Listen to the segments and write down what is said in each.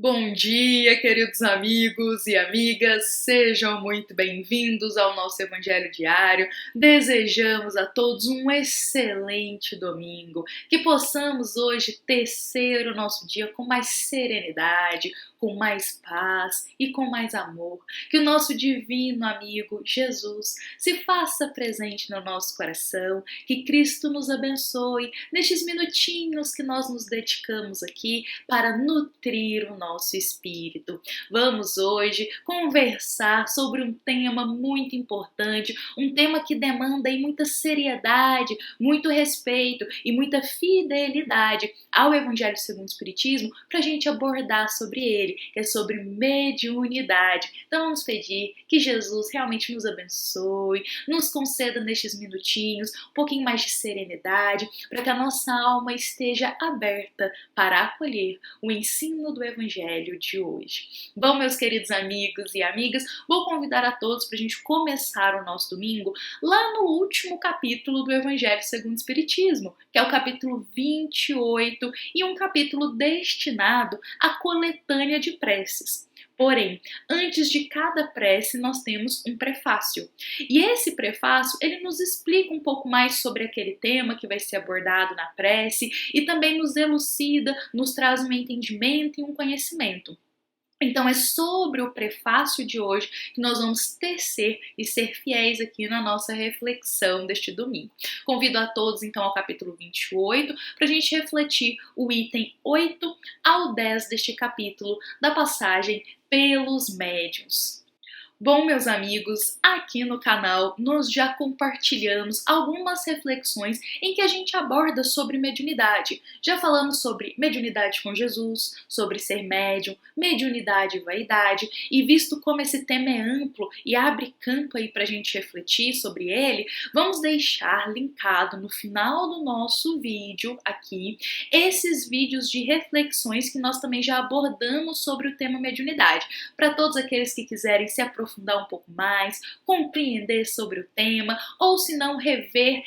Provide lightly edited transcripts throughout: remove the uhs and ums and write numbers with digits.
Bom dia, queridos amigos e amigas, sejam muito bem-vindos ao nosso Evangelho Diário. Desejamos a todos um excelente domingo, que possamos hoje tecer o nosso dia com mais serenidade, com mais paz e com mais amor. Que o nosso divino amigo Jesus se faça presente no nosso coração, que Cristo nos abençoe nestes minutinhos que nós nos dedicamos aqui para nutrir o nosso espírito. Vamos hoje conversar sobre um tema muito importante, um tema que demanda aí muita seriedade, muito respeito e muita fidelidade ao Evangelho segundo o Espiritismo para a gente abordar sobre ele, que é sobre mediunidade. Então vamos pedir que Jesus realmente nos abençoe, nos conceda nestes minutinhos um pouquinho mais de serenidade, para que a nossa alma esteja aberta para acolher o ensino do Evangelho de hoje. Bom, meus queridos amigos e amigas, vou convidar a todos para a gente começar o nosso domingo lá no último capítulo do Evangelho segundo o Espiritismo, que é o capítulo 28 e um capítulo destinado à coletânea de preces. Porém, antes de cada prece, nós temos um prefácio. E esse prefácio, ele nos explica um pouco mais sobre aquele tema que vai ser abordado na prece e também nos elucida, nos traz um entendimento e um conhecimento. Então é sobre o prefácio de hoje que nós vamos tecer e ser fiéis aqui na nossa reflexão deste domingo. Convido a todos então ao capítulo 28 para a gente refletir o item 8 ao 10 deste capítulo da passagem pelos médiuns. Bom, meus amigos, aqui no canal nós já compartilhamos algumas reflexões em que a gente aborda sobre mediunidade. Já falamos sobre mediunidade com Jesus, sobre ser médium, mediunidade e vaidade, e visto como esse tema é amplo e abre campo aí para a gente refletir sobre ele, vamos deixar linkado no final do nosso vídeo aqui esses vídeos de reflexões que nós também já abordamos sobre o tema mediunidade, para todos aqueles que quiserem se aprofundar um pouco mais, compreender sobre o tema, ou se não rever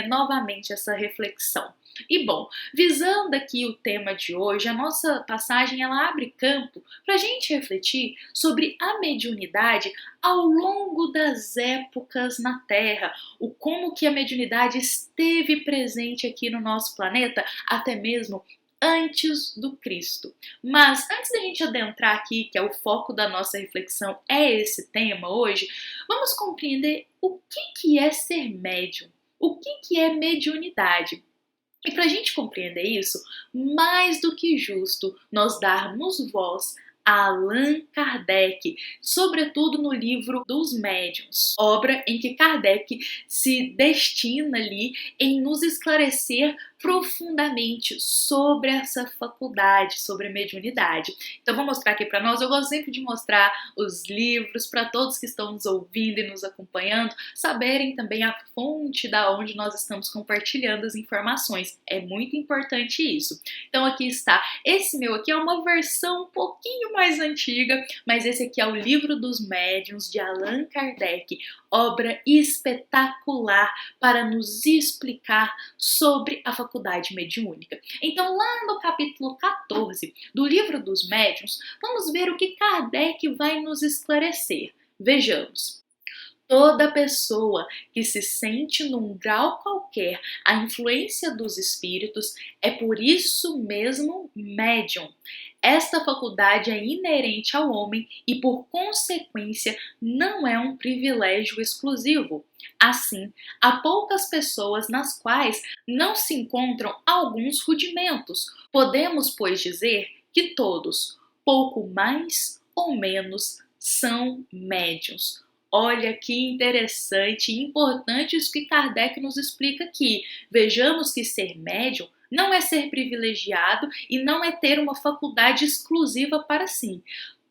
novamente essa reflexão. E bom, visando aqui o tema de hoje, a nossa passagem ela abre campo para a gente refletir sobre a mediunidade ao longo das épocas na Terra, o como que a mediunidade esteve presente aqui no nosso planeta, até mesmo antes do Cristo. Mas antes da gente adentrar aqui, que é o foco da nossa reflexão, é esse tema hoje, vamos compreender o que é ser médium, o que é mediunidade. E para a gente compreender isso, mais do que justo nós darmos voz a Allan Kardec, sobretudo no livro dos Médiuns, obra em que Kardec se destina ali em nos esclarecer profundamente sobre essa faculdade, sobre a mediunidade. Então vou mostrar aqui para nós, eu gosto sempre de mostrar os livros para todos que estão nos ouvindo e nos acompanhando, saberem também a fonte da onde nós estamos compartilhando as informações. É muito importante isso. Então aqui está, esse meu aqui é uma versão um pouquinho mais antiga, mas esse aqui é o Livro dos Médiuns de Allan Kardec, obra espetacular para nos explicar sobre a faculdade mediúnica. Então, lá no capítulo 14 do Livro dos Médiuns, vamos ver o que Kardec vai nos esclarecer. Vejamos. Toda pessoa que se sente num grau qualquer a influência dos espíritos é por isso mesmo médium. Esta faculdade é inerente ao homem e, por consequência, não é um privilégio exclusivo. Assim, há poucas pessoas nas quais não se encontram alguns rudimentos. Podemos, pois, dizer que todos, pouco mais ou menos, são médiuns. Olha que interessante e importante isso que Kardec nos explica aqui. Vejamos que ser médium não é ser privilegiado e não é ter uma faculdade exclusiva para si.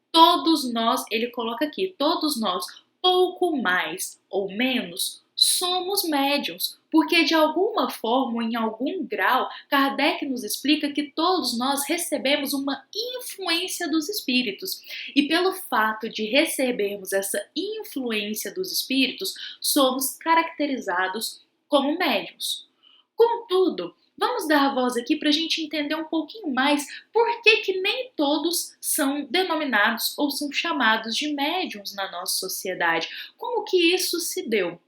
Todos nós, ele coloca aqui, todos nós, pouco mais ou menos, somos médiuns, porque de alguma forma ou em algum grau, Kardec nos explica que todos nós recebemos uma influência dos espíritos. E pelo fato de recebermos essa influência dos espíritos, somos caracterizados como médiuns. Contudo, Vamos dar voz aqui para a gente entender um pouquinho mais por que nem todos são denominados ou são chamados de médiums na nossa sociedade. Como que isso se deu?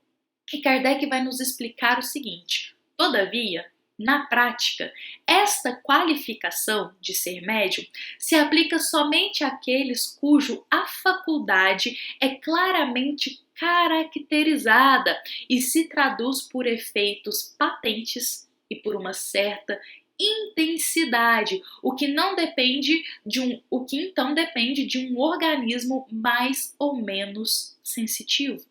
E Kardec vai nos explicar o seguinte: todavia, na prática, esta qualificação de ser médium se aplica somente àqueles cujo a faculdade é claramente caracterizada e se traduz por efeitos patentes e por uma certa intensidade, o que então depende de um organismo mais ou menos sensitivo.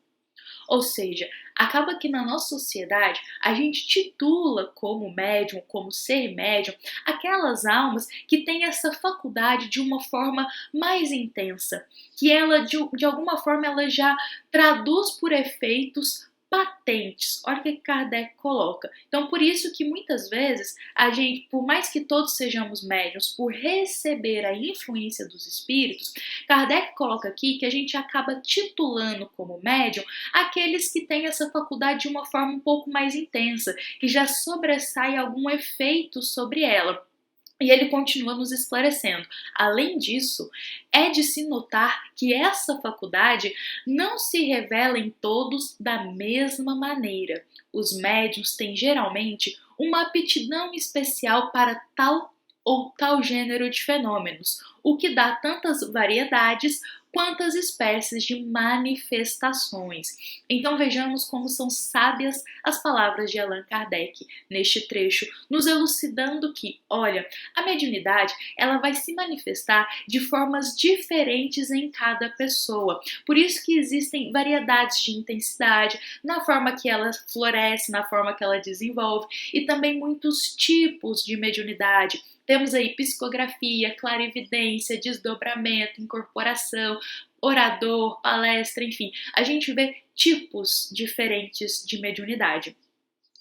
Ou seja, acaba que na nossa sociedade a gente titula como médium, como ser médium, aquelas almas que têm essa faculdade de uma forma mais intensa, que ela de alguma forma ela já traduz por efeitos patentes. Olha o que Kardec coloca. Então, por isso que muitas vezes a gente, por mais que todos sejamos médiums, por receber a influência dos espíritos, Kardec coloca aqui que a gente acaba titulando como médium aqueles que têm essa faculdade de uma forma um pouco mais intensa, que já sobressai algum efeito sobre ela. E ele continua nos esclarecendo. Além disso, é de se notar que essa faculdade não se revela em todos da mesma maneira. Os médiuns têm geralmente uma aptidão especial para tal ou tal gênero de fenômenos, o que dá tantas variedades quantas espécies de manifestações. Então vejamos como são sábias as palavras de Allan Kardec neste trecho, nos elucidando que, olha, a mediunidade ela vai se manifestar de formas diferentes em cada pessoa. Por isso que existem variedades de intensidade, na forma que ela floresce, na forma que ela desenvolve, e também muitos tipos de mediunidade. Temos aí psicografia, clarividência, desdobramento, incorporação, orador, palestra, enfim. A gente vê tipos diferentes de mediunidade.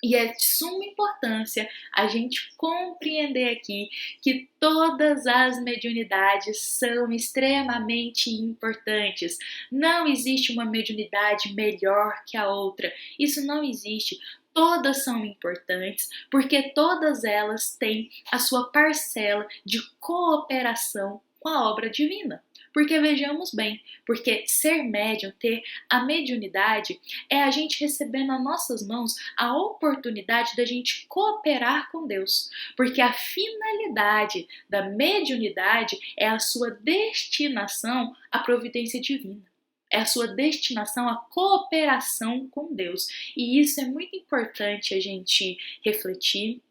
E é de suma importância a gente compreender aqui que todas as mediunidades são extremamente importantes. Não existe uma mediunidade melhor que a outra. Isso não existe. Todas são importantes porque todas elas têm a sua parcela de cooperação com a obra divina. Porque vejamos bem, porque ser médium, ter a mediunidade, é a gente receber nas nossas mãos a oportunidade da gente cooperar com Deus. Porque a finalidade da mediunidade é a sua destinação à providência divina. É a sua destinação à cooperação com Deus. E isso é muito importante a gente refletir,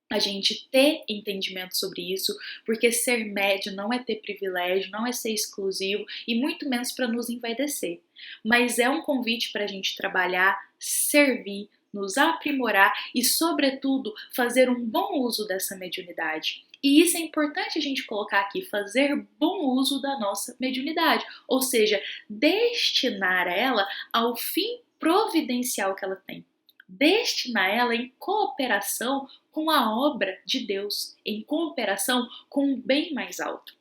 a gente ter entendimento sobre isso, porque ser médium não é ter privilégio, não é ser exclusivo e muito menos para nos envaidecer. Mas é um convite para a gente trabalhar, servir, nos aprimorar e, sobretudo, fazer um bom uso dessa mediunidade. E isso é importante a gente colocar aqui, fazer bom uso da nossa mediunidade, ou seja, destinar ela ao fim providencial que ela tem. Destinar ela em cooperação com a obra de Deus, em cooperação com o bem mais alto.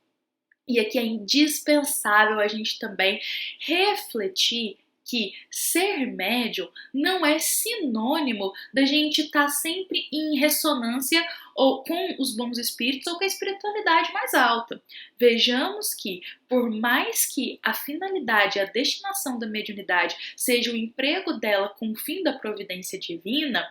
E aqui é indispensável a gente também refletir que ser médium não é sinônimo da gente estar sempre em ressonância ou com os bons espíritos ou com a espiritualidade mais alta. Vejamos que, por mais que a finalidade, a destinação da mediunidade seja o emprego dela com o fim da providência divina,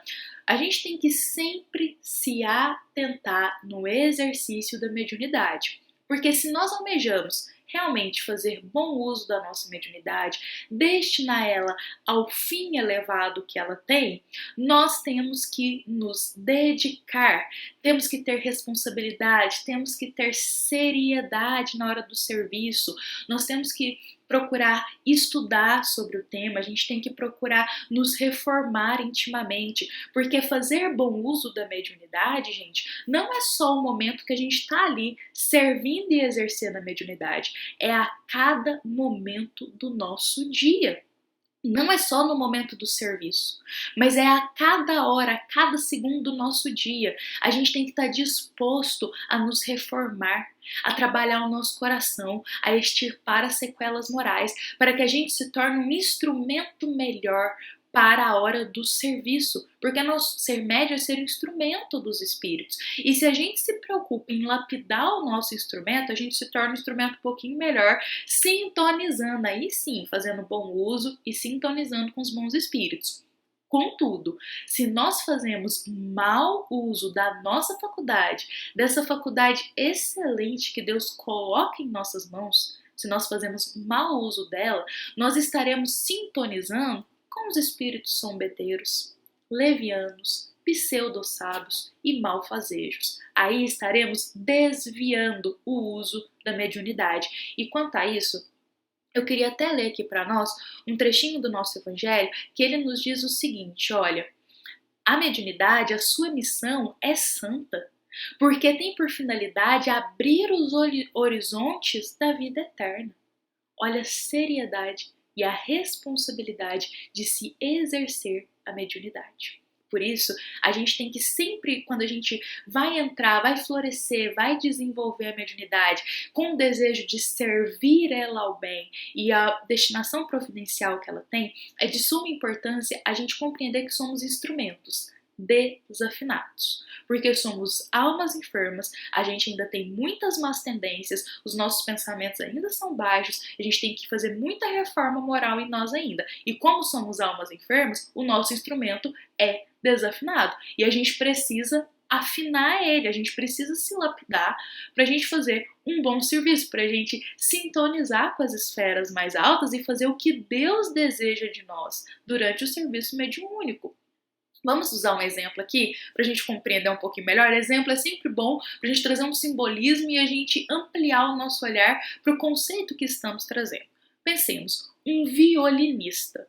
a gente tem que sempre se atentar no exercício da mediunidade. Porque se nós almejamos realmente fazer bom uso da nossa mediunidade, destinar ela ao fim elevado que ela tem, nós temos que nos dedicar, temos que ter responsabilidade, temos que ter seriedade na hora do serviço, nós temos que procurar estudar sobre o tema, a gente tem que procurar nos reformar intimamente, porque fazer bom uso da mediunidade, gente, não é só o momento que a gente está ali servindo e exercendo a mediunidade, é a cada momento do nosso dia. Não é só no momento do serviço, mas é a cada hora, a cada segundo do nosso dia. A gente tem que estar disposto a nos reformar, a trabalhar o nosso coração, a extirpar as sequelas morais, para que a gente se torne um instrumento melhor para a hora do serviço, porque ser médio é ser instrumento dos Espíritos. E se a gente se preocupa em lapidar o nosso instrumento, a gente se torna um instrumento um pouquinho melhor, sintonizando, aí sim, fazendo bom uso e sintonizando com os bons Espíritos. Contudo, se nós fazemos mau uso da nossa faculdade, dessa faculdade excelente que Deus coloca em nossas mãos, se nós fazemos mau uso dela, nós estaremos sintonizando com os espíritos zombeteiros, levianos, pseudo-sábios e malfazejos. Aí estaremos desviando o uso da mediunidade. E quanto a isso, eu queria até ler aqui para nós um trechinho do nosso evangelho que ele nos diz o seguinte, olha, a mediunidade, a sua missão é santa, porque tem por finalidade abrir os horizontes da vida eterna. Olha a seriedade e a responsabilidade de se exercer a mediunidade. Por isso, a gente tem que sempre, quando a gente vai entrar, vai florescer, vai desenvolver a mediunidade com o desejo de servir ela ao bem e a destinação providencial que ela tem, é de suma importância a gente compreender que somos instrumentos desafinados, porque somos almas enfermas, a gente ainda tem muitas más tendências, os nossos pensamentos ainda são baixos, a gente tem que fazer muita reforma moral em nós ainda, e como somos almas enfermas, o nosso instrumento é desafinado, e a gente precisa afinar ele, a gente precisa se lapidar para a gente fazer um bom serviço, para a gente sintonizar com as esferas mais altas e fazer o que Deus deseja de nós durante o serviço mediúnico. Vamos usar um exemplo aqui para a gente compreender um pouquinho melhor. Exemplo é sempre bom para a gente trazer um simbolismo e a gente ampliar o nosso olhar para o conceito que estamos trazendo. Pensemos, um violinista.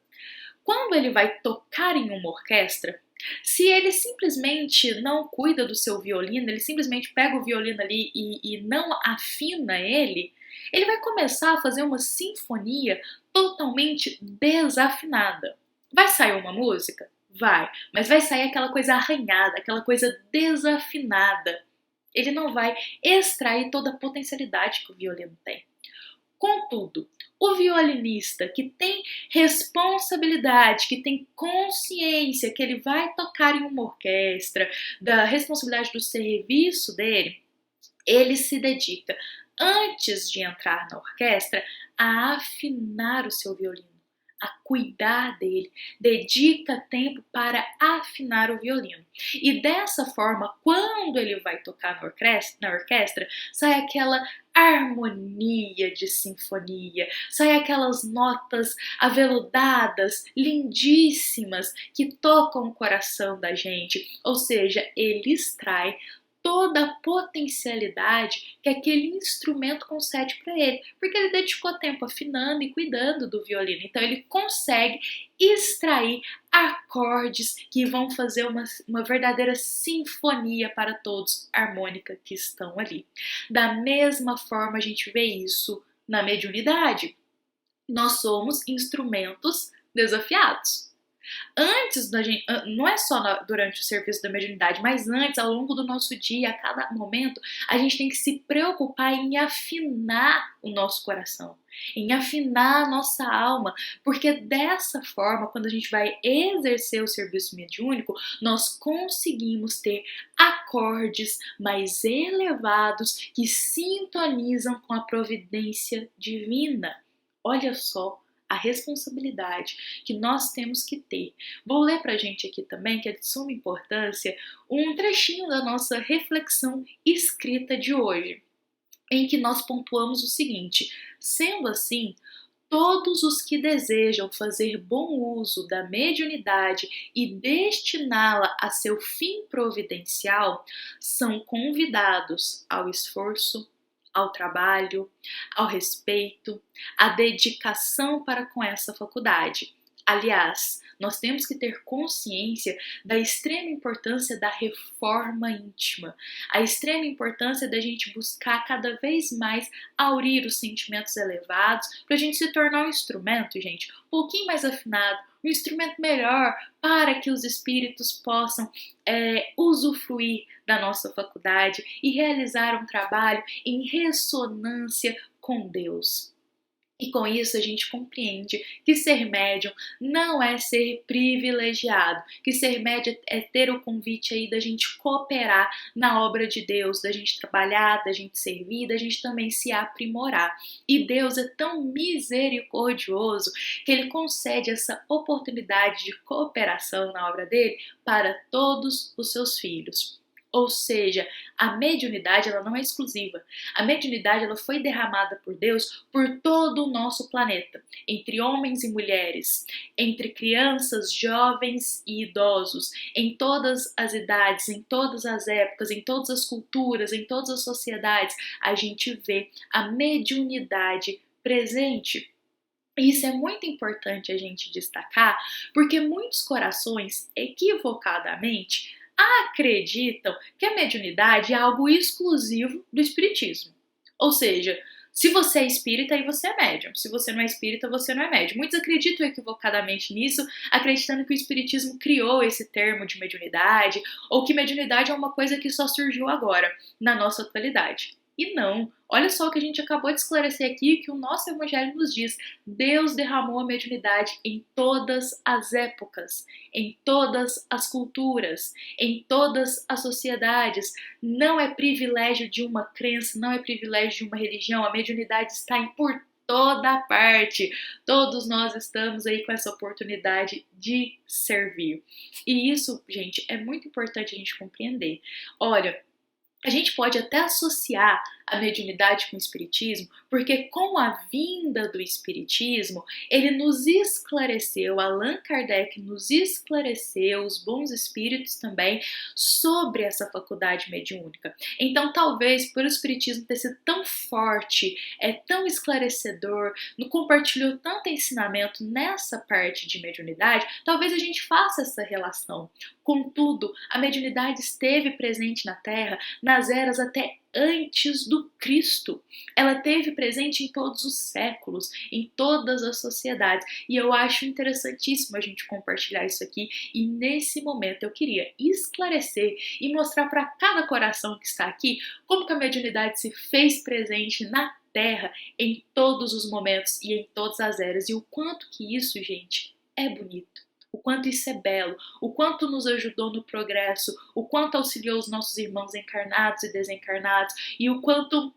Quando ele vai tocar em uma orquestra, se ele simplesmente não cuida do seu violino, ele simplesmente pega o violino ali e não afina ele, ele vai começar a fazer uma sinfonia totalmente desafinada. Vai sair uma música? Vai, mas vai sair aquela coisa arranhada, aquela coisa desafinada. Ele não vai extrair toda a potencialidade que o violino tem. Contudo, o violinista que tem responsabilidade, que tem consciência que ele vai tocar em uma orquestra, da responsabilidade do serviço dele, ele se dedica, antes de entrar na orquestra, a afinar o seu violino, a cuidar dele, dedica tempo para afinar o violino. E dessa forma, quando ele vai tocar na orquestra, sai aquela harmonia de sinfonia, sai aquelas notas aveludadas, lindíssimas, que tocam o coração da gente. Ou seja, ele extrai toda a potencialidade que aquele instrumento concede para ele, porque ele dedicou tempo afinando e cuidando do violino, então ele consegue extrair acordes que vão fazer uma verdadeira sinfonia para todos, harmônica, que estão ali. Da mesma forma a gente vê isso na mediunidade. Nós somos instrumentos desafiados. Antes da gente, não é só durante o serviço da mediunidade, mas antes, ao longo do nosso dia, a cada momento, a gente tem que se preocupar em afinar o nosso coração, em afinar a nossa alma, porque dessa forma, quando a gente vai exercer o serviço mediúnico, nós conseguimos ter acordes mais elevados que sintonizam com a providência divina. Olha só a responsabilidade que nós temos que ter. Vou ler para a gente aqui também, que é de suma importância, um trechinho da nossa reflexão escrita de hoje, em que nós pontuamos o seguinte: sendo assim, todos os que desejam fazer bom uso da mediunidade e destiná-la a seu fim providencial são convidados ao esforço, ao trabalho, ao respeito, à dedicação para com essa faculdade. Aliás, nós temos que ter consciência da extrema importância da reforma íntima, a extrema importância da gente buscar cada vez mais aurir os sentimentos elevados para a gente se tornar um instrumento, gente, um pouquinho mais afinado, um instrumento melhor para que os espíritos possam usufruir da nossa faculdade e realizar um trabalho em ressonância com Deus. E com isso a gente compreende que ser médium não é ser privilegiado, que ser médium é ter o convite aí da gente cooperar na obra de Deus, da gente trabalhar, da gente servir, da gente também se aprimorar. E Deus é tão misericordioso que Ele concede essa oportunidade de cooperação na obra dele para todos os seus filhos. Ou seja, a mediunidade ela não é exclusiva. A mediunidade ela foi derramada por Deus por todo o nosso planeta, entre homens e mulheres, entre crianças, jovens e idosos, em todas as idades, em todas as épocas, em todas as culturas, em todas as sociedades, a gente vê a mediunidade presente. Isso é muito importante a gente destacar, porque muitos corações, equivocadamente, acreditam que a mediunidade é algo exclusivo do espiritismo. Ou seja, se você é espírita, aí você é médium. Se você não é espírita, você não é médium. Muitos acreditam equivocadamente nisso, acreditando que o espiritismo criou esse termo de mediunidade, ou que mediunidade é uma coisa que só surgiu agora, na nossa atualidade. E não, olha só o que a gente acabou de esclarecer aqui, que o nosso evangelho nos diz. Deus derramou a mediunidade em todas as épocas, em todas as culturas, em todas as sociedades. Não é privilégio de uma crença, não é privilégio de uma religião, a mediunidade está em por toda parte. Todos nós estamos aí com essa oportunidade de servir. E isso, gente, é muito importante a gente compreender. Olha, a gente pode até associar a mediunidade com o espiritismo, porque com a vinda do espiritismo, ele nos esclareceu, Allan Kardec nos esclareceu, os bons espíritos também, sobre essa faculdade mediúnica. Então, talvez por o espiritismo ter sido tão forte, tão esclarecedor, compartilhou tanto ensinamento nessa parte de mediunidade, talvez a gente faça essa relação. Contudo, a mediunidade esteve presente na Terra nas eras até antes do Cristo. Ela esteve presente em todos os séculos, em todas as sociedades. E eu acho interessantíssimo a gente compartilhar isso aqui. E nesse momento eu queria esclarecer e mostrar para cada coração que está aqui como que a mediunidade se fez presente na Terra em todos os momentos e em todas as eras. E o quanto que isso, gente, é bonito. O quanto isso é belo, o quanto nos ajudou no progresso, o quanto auxiliou os nossos irmãos encarnados e desencarnados e o quanto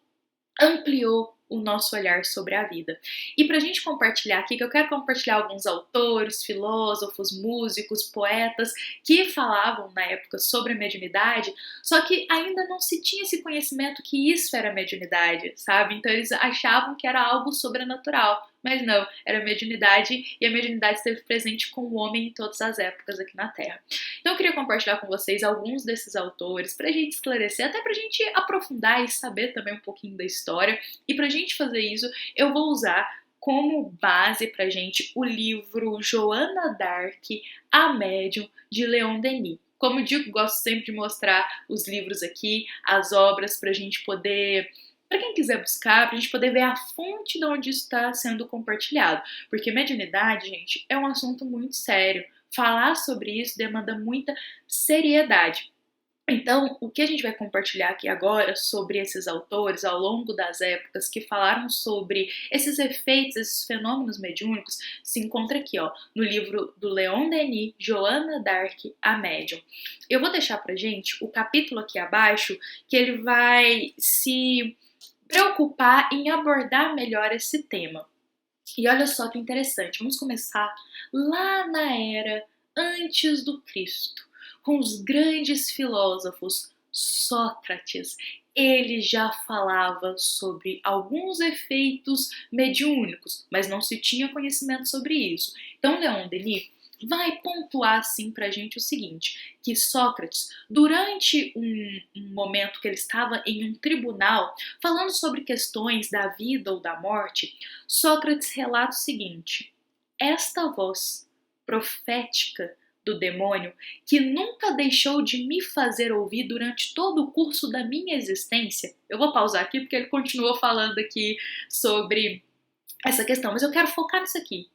ampliou o nosso olhar sobre a vida. E para a gente compartilhar aqui, que eu quero compartilhar alguns autores, filósofos, músicos, poetas que falavam na época sobre a mediunidade, só que ainda não se tinha esse conhecimento que isso era mediunidade, sabe? Então eles achavam que era algo sobrenatural. Mas não, era mediunidade e a mediunidade esteve presente com o homem em todas as épocas aqui na Terra. Então eu queria compartilhar com vocês alguns desses autores para a gente esclarecer, até para a gente aprofundar e saber também um pouquinho da história. E para a gente fazer isso, eu vou usar como base para a gente o livro Joana d'Arc, A Médium, de Leon Denis. Como eu digo, gosto sempre de mostrar os livros aqui, as obras, para a gente poder... Para quem quiser buscar, para a gente poder ver a fonte de onde isso está sendo compartilhado. Porque mediunidade, gente, é um assunto muito sério. Falar sobre isso demanda muita seriedade. Então, o que a gente vai compartilhar aqui agora sobre esses autores ao longo das épocas que falaram sobre esses efeitos, esses fenômenos mediúnicos, se encontra aqui, ó, no livro do Leon Denis, Joana d'Arc, A Médium. Eu vou deixar pra gente o capítulo aqui abaixo, que ele vai se preocupar em abordar melhor esse tema. E olha só que interessante, vamos começar lá na era antes do Cristo, com os grandes filósofos. Sócrates, ele já falava sobre alguns efeitos mediúnicos, mas não se tinha conhecimento sobre isso. Então, Leon Denis vai pontuar assim pra gente o seguinte, que Sócrates, durante um momento que ele estava em um tribunal, falando sobre questões da vida ou da morte, Sócrates relata o seguinte: esta voz profética do demônio, que nunca deixou de me fazer ouvir durante todo o curso da minha existência. Eu vou pausar aqui porque ele continuou falando aqui sobre essa questão, mas eu quero focar nisso aqui.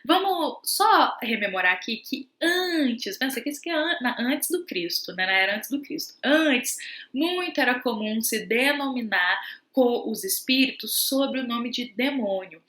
Vamos só rememorar aqui que antes, pensa que isso que é antes do Cristo, né? Na era antes do Cristo. Antes, muito era comum se denominar com os espíritos sob o nome de demônio.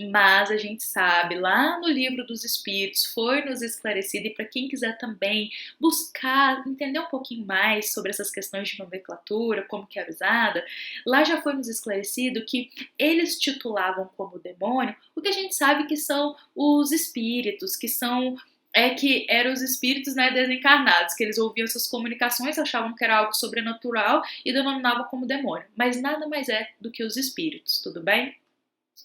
Mas a gente sabe, lá no livro dos espíritos foi nos esclarecido, e para quem quiser também buscar, entender um pouquinho mais sobre essas questões de nomenclatura, como que era usada, lá já foi nos esclarecido que eles titulavam como demônio o que a gente sabe que são os espíritos, que eram os espíritos, né, desencarnados, que eles ouviam essas comunicações, achavam que era algo sobrenatural e denominavam como demônio. Mas nada mais é do que os espíritos, tudo bem?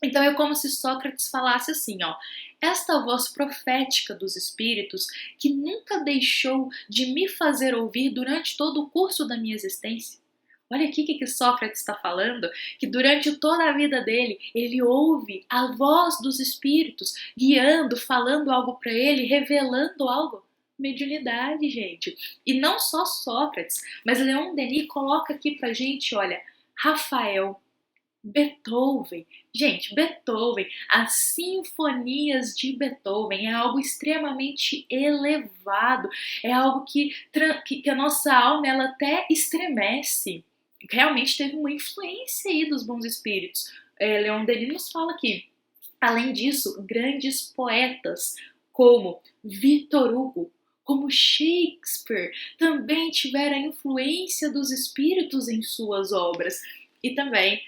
Então é como se Sócrates falasse assim, ó: esta voz profética dos espíritos que nunca deixou de me fazer ouvir durante todo o curso da minha existência. Olha aqui o que Sócrates está falando, que durante toda a vida dele, ele ouve a voz dos espíritos, guiando, falando algo para ele, revelando algo. Mediunidade, gente. E não só Sócrates, mas Leon Denis coloca aqui pra gente, olha, Rafael, Beethoven. Gente, Beethoven, as sinfonias de Beethoven é algo extremamente elevado, é algo que a nossa alma ela até estremece. Realmente teve uma influência aí dos bons espíritos. Leon Denis nos fala aqui. Além disso, grandes poetas como Victor Hugo, como Shakespeare, também tiveram a influência dos espíritos em suas obras. E também,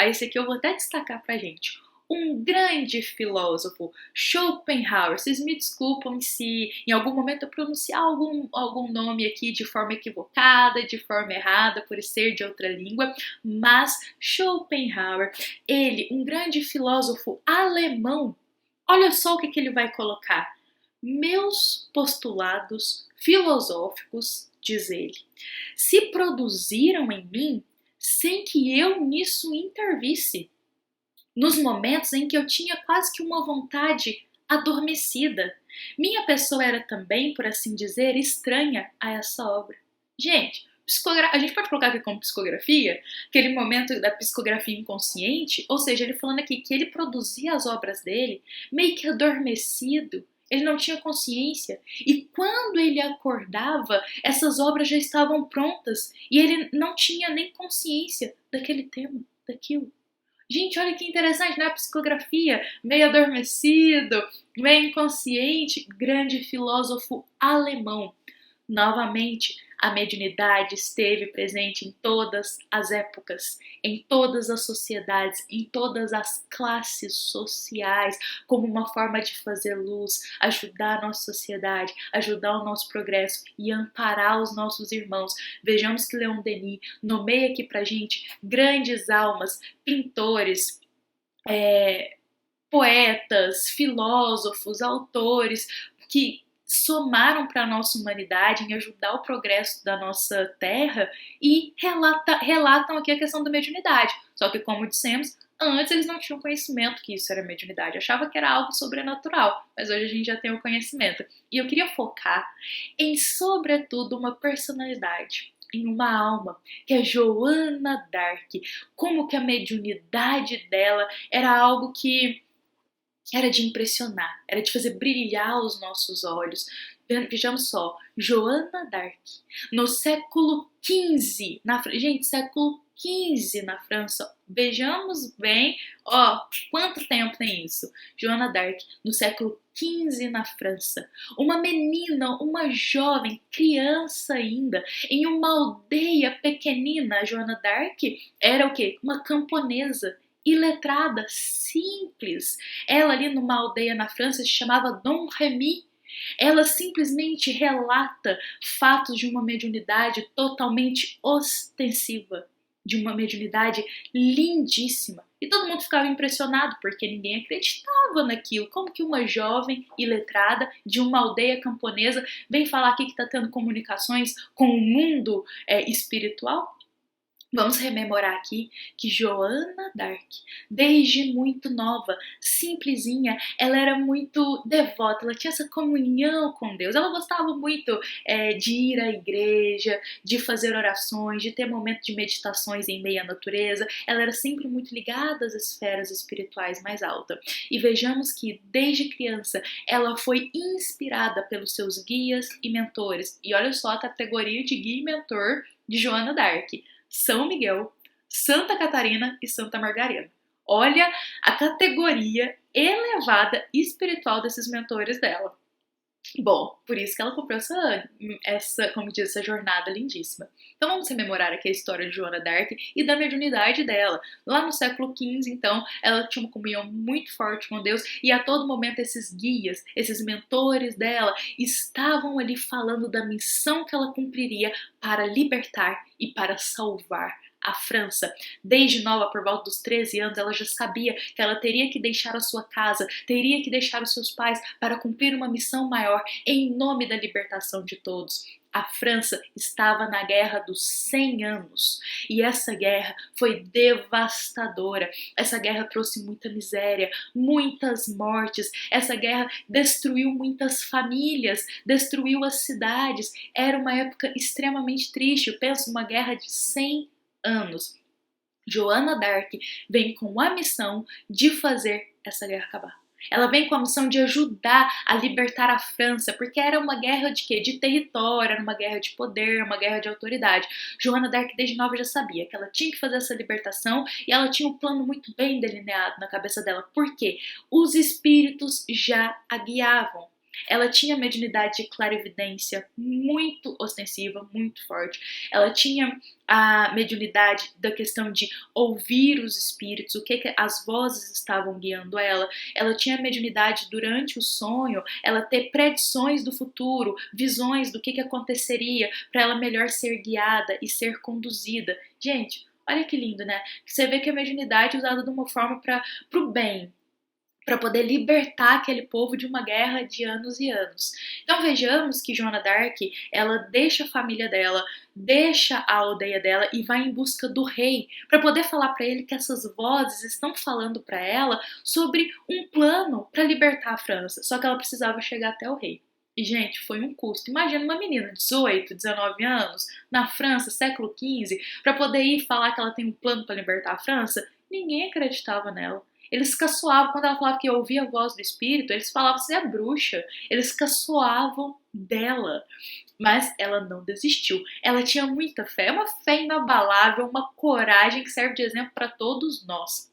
esse aqui eu vou até destacar pra gente, um grande filósofo, Schopenhauer. Vocês me desculpam se em algum momento eu pronunciar algum nome aqui de forma equivocada, de forma errada, por ser de outra língua, mas Schopenhauer, ele, um grande filósofo alemão, olha só o que ele vai colocar. Meus postulados filosóficos, diz ele, se produziram em mim sem que eu nisso intervisse, nos momentos em que eu tinha quase que uma vontade adormecida. Minha pessoa era também, por assim dizer, estranha a essa obra. Gente, a gente pode colocar aqui como psicografia, aquele momento da psicografia inconsciente, ou seja, ele falando aqui que ele produzia as obras dele meio que adormecido, ele não tinha consciência, e quando ele acordava, essas obras já estavam prontas, e ele não tinha nem consciência daquele tema, daquilo. Gente, olha que interessante, né? A psicografia, meio adormecido, meio inconsciente, grande filósofo alemão. Novamente, a mediunidade esteve presente em todas as épocas, em todas as sociedades, em todas as classes sociais, como uma forma de fazer luz, ajudar a nossa sociedade, ajudar o nosso progresso e amparar os nossos irmãos. Vejamos que Leon Denis nomeia aqui pra gente grandes almas, pintores, poetas, filósofos, autores que somaram para a nossa humanidade em ajudar o progresso da nossa terra e relatam aqui a questão da mediunidade. Só que, como dissemos, antes eles não tinham conhecimento que isso era mediunidade, achava que era algo sobrenatural, mas hoje a gente já tem o conhecimento. E eu queria focar em, sobretudo, uma personalidade, em uma alma, que é Joana d'Arc, como que a mediunidade dela era algo que era de impressionar, era de fazer brilhar os nossos olhos. Vejamos só, Joana d'Arc, no século XV, gente, século XV na França, vejamos bem, quanto tempo tem isso? Joana d'Arc, no século XV na França, uma menina, uma jovem, criança ainda, em uma aldeia pequenina. Joana d'Arc era o quê? Uma camponesa, iletrada, simples. Ela ali numa aldeia na França se chamava Dom Remy. Ela simplesmente relata fatos de uma mediunidade totalmente ostensiva, de uma mediunidade lindíssima. E todo mundo ficava impressionado porque ninguém acreditava naquilo. Como que uma jovem iletrada de uma aldeia camponesa vem falar aqui que está tendo comunicações com o mundo espiritual? Vamos rememorar aqui que Joana d'Arc, desde muito nova, simplesinha, ela era muito devota, ela tinha essa comunhão com Deus, ela gostava muito de ir à igreja, de fazer orações, de ter momentos de meditações em meio à natureza, ela era sempre muito ligada às esferas espirituais mais altas. E vejamos que, desde criança, ela foi inspirada pelos seus guias e mentores. E olha só a categoria de guia e mentor de Joana d'Arc: São Miguel, Santa Catarina e Santa Margarida. Olha a categoria elevada espiritual desses mentores dela. Bom, por isso que ela comprou como diz, essa jornada lindíssima. Então vamos rememorar aqui a história de Joana d'Arc e da mediunidade dela. Lá no século XV, então, ela tinha uma comunhão muito forte com Deus e a todo momento esses guias, esses mentores dela estavam ali falando da missão que ela cumpriria para libertar e para salvar a França. Desde nova, por volta dos 13 anos, ela já sabia que ela teria que deixar a sua casa, teria que deixar os seus pais para cumprir uma missão maior em nome da libertação de todos. A França estava na Guerra dos 100 anos e essa guerra foi devastadora. Essa guerra trouxe muita miséria, muitas mortes. Essa guerra destruiu muitas famílias, destruiu as cidades. Era uma época extremamente triste. Eu penso numa guerra de 100 anos. Joana d'Arc vem com a missão de fazer essa guerra acabar. Ela vem com a missão de ajudar a libertar a França, porque era uma guerra de quê? De território, era uma guerra de poder, uma guerra de autoridade. Joana d'Arc desde nova já sabia que ela tinha que fazer essa libertação e ela tinha um plano muito bem delineado na cabeça dela. Por quê? Os espíritos já a guiavam. Ela tinha mediunidade de clarividência muito ostensiva, muito forte. Ela tinha a mediunidade da questão de ouvir os espíritos, o que as vozes estavam guiando ela. Ela tinha a mediunidade durante o sonho, ela ter predições do futuro, visões do que aconteceria para ela melhor ser guiada e ser conduzida. Gente, olha que lindo, né? Você vê que a mediunidade é usada de uma forma para o bem, para poder libertar aquele povo de uma guerra de anos e anos. Então vejamos que Joana d'Arc, ela deixa a família dela, deixa a aldeia dela e vai em busca do rei, para poder falar para ele que essas vozes estão falando para ela sobre um plano para libertar a França, só que ela precisava chegar até o rei. E, gente, foi um custo. Imagina uma menina de 18, 19 anos, na França, século XV, para poder ir falar que ela tem um plano para libertar a França. Ninguém acreditava nela. Eles caçoavam, quando ela falava que ouvia a voz do espírito, eles falavam que você é bruxa. Eles caçoavam dela. Mas ela não desistiu. Ela tinha muita fé, uma fé inabalável, uma coragem que serve de exemplo para todos nós.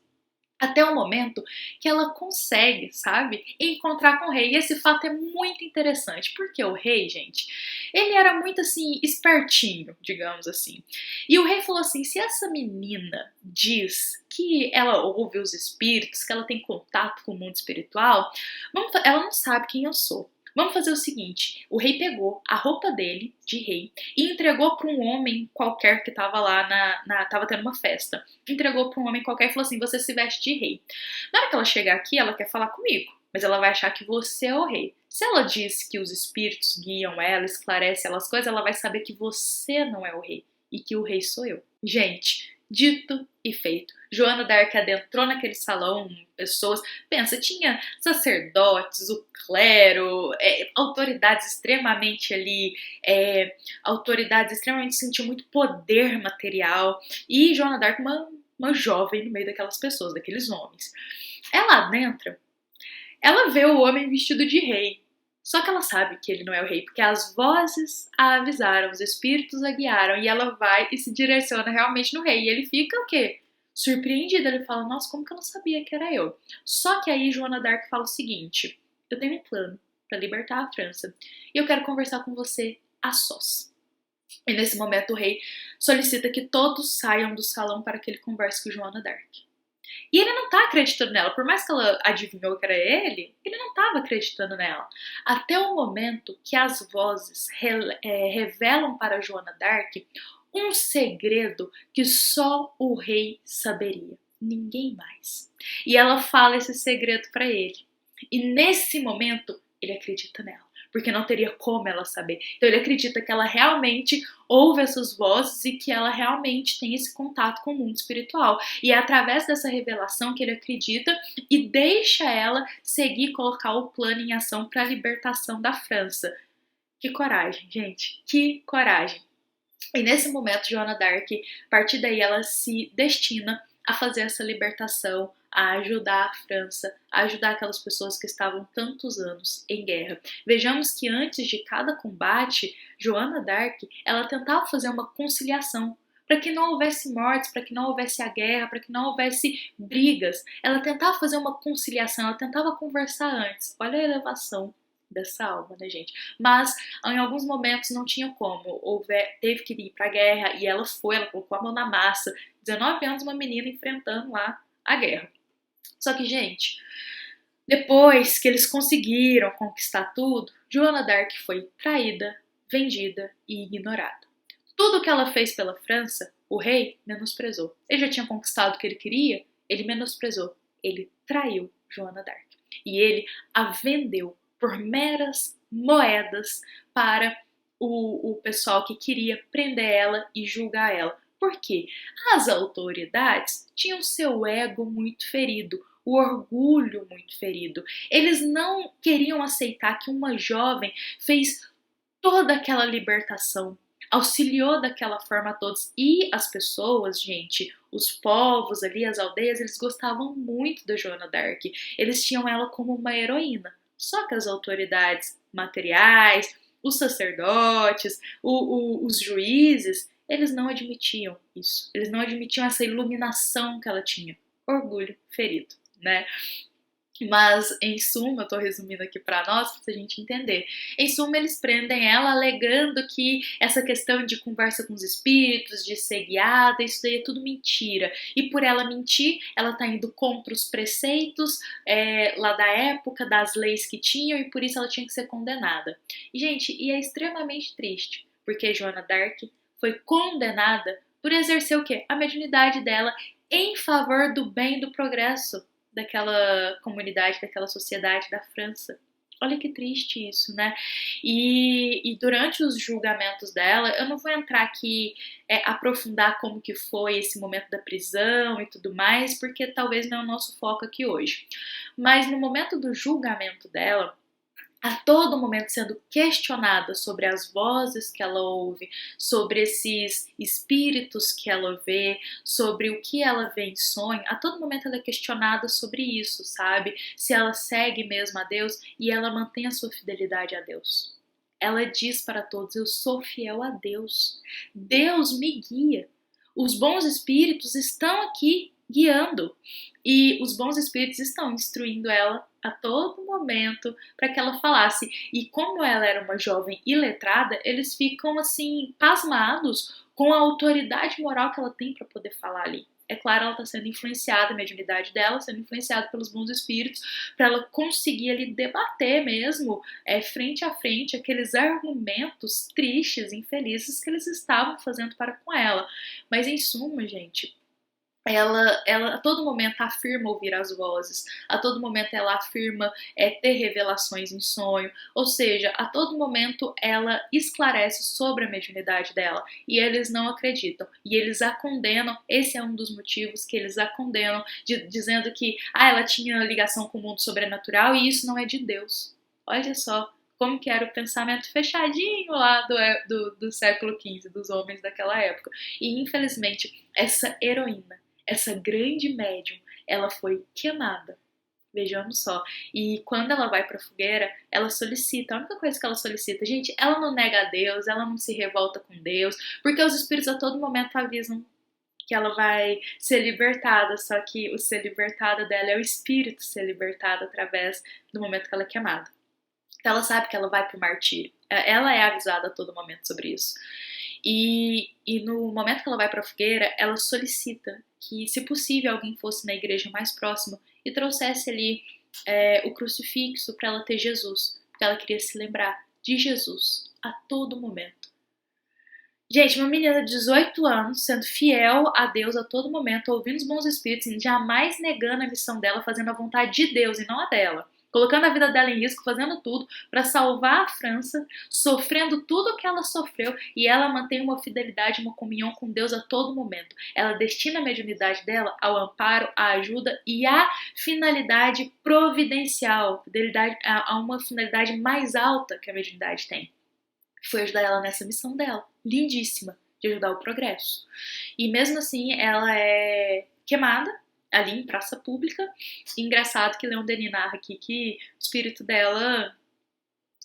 Até o momento que ela consegue, sabe, encontrar com o rei. E esse fato é muito interessante, porque o rei, gente, ele era muito, assim, espertinho, digamos assim. E o rei falou assim, se essa menina diz que ela ouve os espíritos, que ela tem contato com o mundo espiritual, ela não sabe quem eu sou. Vamos fazer o seguinte, o rei pegou a roupa dele, de rei, e entregou para um homem qualquer que estava lá, tava tendo uma festa. Entregou para um homem qualquer e falou assim, você se veste de rei. Na hora que ela chegar aqui, ela quer falar comigo, mas ela vai achar que você é o rei. Se ela diz que os espíritos guiam ela, esclarecem elas coisas, ela vai saber que você não é o rei e que o rei sou eu. Gente, dito e feito. Joana d'Arc adentrou naquele salão, pessoas, pensa, tinha sacerdotes, o clero, autoridades extremamente ali, autoridades extremamente sentiam muito poder material, e Joana d'Arc, uma jovem no meio daquelas pessoas, daqueles homens. Ela adentra, ela vê o homem vestido de rei, só que ela sabe que ele não é o rei, porque as vozes a avisaram, os espíritos a guiaram, e ela vai e se direciona realmente no rei. E ele fica o quê? Surpreendido. Ele fala, nossa, como que eu não sabia que era eu? Só que aí Joana d'Arc fala o seguinte, eu tenho um plano para libertar a França, e eu quero conversar com você a sós. E nesse momento o rei solicita que todos saiam do salão para que ele converse com Joana d'Arc. E ele não tá acreditando nela, por mais que ela adivinhou que era ele não estava acreditando nela. Até o momento que as vozes revelam para Joana d'Arc um segredo que só o rei saberia, ninguém mais. E ela fala esse segredo para ele. E nesse momento ele acredita nela, porque não teria como ela saber. Então ele acredita que ela realmente ouve essas vozes e que ela realmente tem esse contato com o mundo espiritual. E é através dessa revelação que ele acredita e deixa ela seguir e colocar o plano em ação para a libertação da França. Que coragem, gente, que coragem. E nesse momento, Joana d'Arc, a partir daí, ela se destina a fazer essa libertação, a ajudar a França, a ajudar aquelas pessoas que estavam tantos anos em guerra. Vejamos que antes de cada combate, Joana d'Arc, ela tentava fazer uma conciliação para que não houvesse mortes, para que não houvesse a guerra, para que não houvesse brigas. Ela tentava fazer uma conciliação, ela tentava conversar antes. Olha a elevação dessa alma, né, gente? Mas em alguns momentos não tinha como. Teve que ir pra guerra e ela foi, ela colocou a mão na massa. 19 anos, uma menina enfrentando lá a guerra. Só que, gente, depois que eles conseguiram conquistar tudo, Joana d'Arc foi traída, vendida e ignorada. Tudo que ela fez pela França, o rei menosprezou. Ele já tinha conquistado o que ele queria, ele menosprezou. Ele traiu Joana d'Arc. E ele a vendeu por meras moedas para o pessoal que queria prender ela e julgar ela. Por quê? As autoridades tinham seu ego muito ferido, o orgulho muito ferido. Eles não queriam aceitar que uma jovem fez toda aquela libertação, auxiliou daquela forma a todos. E as pessoas, gente, os povos ali, as aldeias, eles gostavam muito da Joana d'Arc. Eles tinham ela como uma heroína. Só que as autoridades materiais, os sacerdotes, os juízes, eles não admitiam isso. Eles não admitiam essa iluminação que ela tinha. Orgulho ferido, né? Mas, em suma, eu tô resumindo aqui para nós, pra gente entender. Em suma, eles prendem ela alegando que essa questão de conversa com os espíritos, de ser guiada, isso daí é tudo mentira. E por ela mentir, ela tá indo contra os preceitos lá da época, das leis que tinham, e por isso ela tinha que ser condenada. E, gente, e é extremamente triste, porque Joana d'Arc foi condenada por exercer o quê? A mediunidade dela em favor do bem e do progresso daquela comunidade, daquela sociedade da França. Olha que triste isso, né? E durante os julgamentos dela, eu não vou entrar aqui aprofundar como que foi esse momento da prisão e tudo mais, porque talvez não é o nosso foco aqui hoje. Mas no momento do julgamento dela, a todo momento sendo questionada sobre as vozes que ela ouve, sobre esses espíritos que ela vê, sobre o que ela vê em sonho, a todo momento ela é questionada sobre isso, sabe? Se ela segue mesmo a Deus e ela mantém a sua fidelidade a Deus. Ela diz para todos: eu sou fiel a Deus. Deus me guia. Os bons espíritos estão aqui guiando. E os bons espíritos estão instruindo ela a todo momento para que ela falasse. E como ela era uma jovem iletrada, eles ficam assim pasmados com a autoridade moral que ela tem para poder falar ali. É claro, ela está sendo influenciada, a mediunidade dela sendo influenciada pelos bons espíritos, para ela conseguir ali debater mesmo, frente a frente, aqueles argumentos tristes, infelizes que eles estavam fazendo para com ela. Mas em suma, gente, ela a todo momento afirma ouvir as vozes, a todo momento ela afirma ter revelações em sonho, ou seja, a todo momento ela esclarece sobre a mediunidade dela e eles não acreditam e eles a condenam. Esse é um dos motivos que eles a condenam, dizendo que ela tinha ligação com o mundo sobrenatural e isso não é de Deus. Olha só como que era o pensamento fechadinho lá do século XV, dos homens daquela época. E infelizmente essa heroína, essa grande médium, ela foi queimada. Vejamos só. E quando ela vai pra fogueira, ela solicita, a única coisa que ela solicita, gente, ela não nega a Deus, ela não se revolta com Deus, porque os espíritos a todo momento avisam que ela vai ser libertada, só que o ser libertada dela é o espírito ser libertado através do momento que ela é queimada. Então ela sabe que ela vai pro martírio. Ela é avisada a todo momento sobre isso. E no momento que ela vai para a fogueira, ela solicita que, se possível, alguém fosse na igreja mais próxima e trouxesse ali o crucifixo para ela ter Jesus, porque ela queria se lembrar de Jesus a todo momento. Gente, uma menina de 18 anos, sendo fiel a Deus a todo momento, ouvindo os bons espíritos, jamais negando a missão dela, fazendo a vontade de Deus e não a dela. Colocando a vida dela em risco, fazendo tudo para salvar a França, sofrendo tudo o que ela sofreu, e ela mantém uma fidelidade, uma comunhão com Deus a todo momento. Ela destina a mediunidade dela ao amparo, à ajuda e à finalidade providencial, a uma finalidade mais alta que a mediunidade tem. Foi ajudar ela nessa missão dela, lindíssima, de ajudar o progresso. E mesmo assim, ela é queimada ali em praça pública. Engraçado que Leon Denis narra aqui que o espírito dela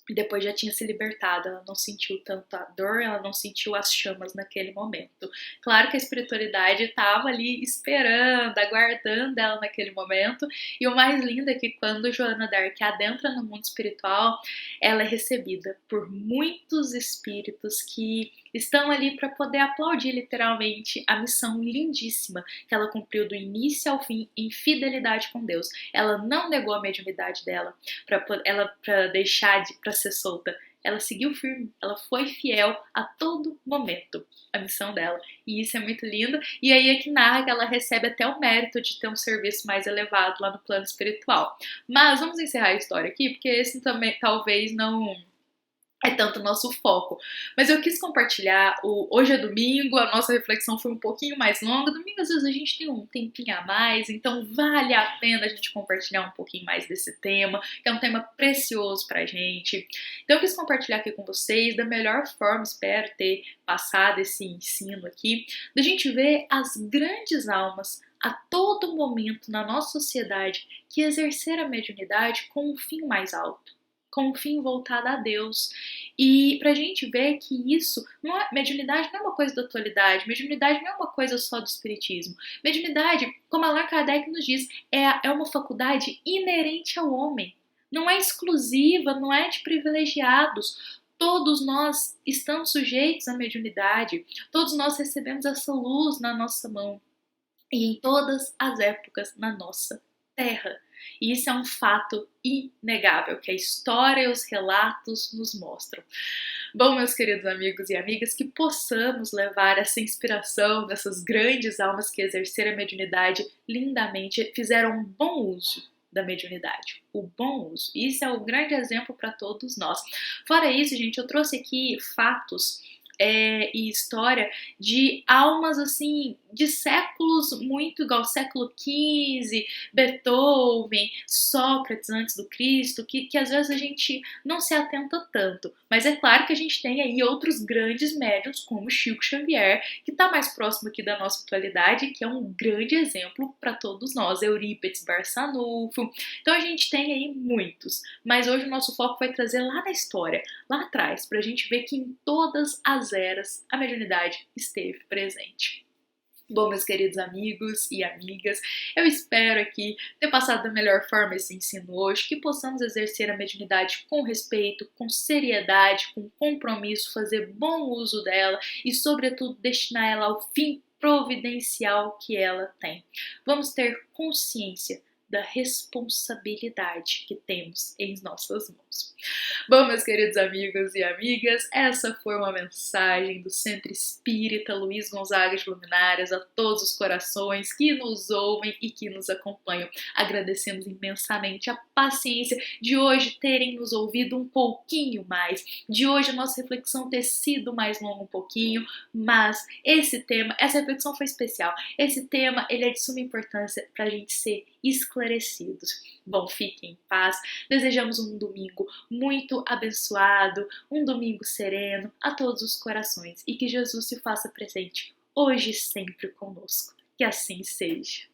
E depois já tinha se libertado, ela não sentiu tanta dor, ela não sentiu as chamas naquele momento. Claro que a espiritualidade estava ali esperando, aguardando ela naquele momento, e o mais lindo é que quando Joana d'Arc adentra no mundo espiritual, ela é recebida por muitos espíritos que estão ali para poder aplaudir literalmente a missão lindíssima que ela cumpriu do início ao fim em fidelidade com Deus. Ela não negou a mediunidade dela para deixar para ser solta. Ela seguiu firme, ela foi fiel a todo momento à missão dela. E isso é muito lindo. E aí é que narra que ela recebe até o mérito de ter um serviço mais elevado lá no plano espiritual. Mas vamos encerrar a história aqui, porque esse também talvez não é tanto o nosso foco. Mas eu quis compartilhar, hoje é domingo, a nossa reflexão foi um pouquinho mais longa. Domingo, às vezes, a gente tem um tempinho a mais, então vale a pena a gente compartilhar um pouquinho mais desse tema, que é um tema precioso pra gente. Então eu quis compartilhar aqui com vocês, da melhor forma, espero ter passado esse ensino aqui, da gente ver as grandes almas a todo momento na nossa sociedade que exercer a mediunidade com um fim mais alto, com um fim voltado a Deus. E pra gente ver que isso, mediunidade não é uma coisa da atualidade, mediunidade não é uma coisa só do espiritismo. Mediunidade, como Allan Kardec nos diz, é uma faculdade inerente ao homem. Não é exclusiva, não é de privilegiados. Todos nós estamos sujeitos à mediunidade, todos nós recebemos essa luz na nossa mão e em todas as épocas na nossa terra. E isso é um fato inegável, que a história e os relatos nos mostram. Bom, meus queridos amigos e amigas, que possamos levar essa inspiração dessas grandes almas que exerceram a mediunidade lindamente, fizeram um bom uso da mediunidade, o bom uso. Isso é um grande exemplo para todos nós. Fora isso, gente, eu trouxe aqui fatos e história de almas assim de séculos muito igual século XV, Beethoven, Sócrates antes do Cristo, que às vezes a gente não se atenta tanto, mas é claro que a gente tem aí outros grandes médiuns como Chico Xavier, que está mais próximo aqui da nossa atualidade, que é um grande exemplo para todos nós, Eurípides Barçanufo. Então a gente tem aí muitos, mas hoje o nosso foco vai trazer lá na história, lá atrás, para a gente ver que em todas as eras a mediunidade esteve presente. Bom, meus queridos amigos e amigas, eu espero aqui ter passado da melhor forma esse ensino hoje, que possamos exercer a mediunidade com respeito, com seriedade, com compromisso, fazer bom uso dela e, sobretudo, destinar ela ao fim providencial que ela tem. Vamos ter consciência da responsabilidade que temos em nossas mãos. Bom, meus queridos amigos e amigas, essa foi uma mensagem do Centro Espírita Luiz Gonzaga de Luminárias a todos os corações que nos ouvem e que nos acompanham. Agradecemos imensamente a paciência de hoje terem nos ouvido um pouquinho mais, de hoje a nossa reflexão ter sido mais longa um pouquinho, mas essa reflexão foi especial. Esse tema, ele é de suma importância para a gente ser esclarecidos. Bom, fiquem em paz. Desejamos um domingo muito abençoado, um domingo sereno a todos os corações e que Jesus se faça presente hoje e sempre conosco. Que assim seja.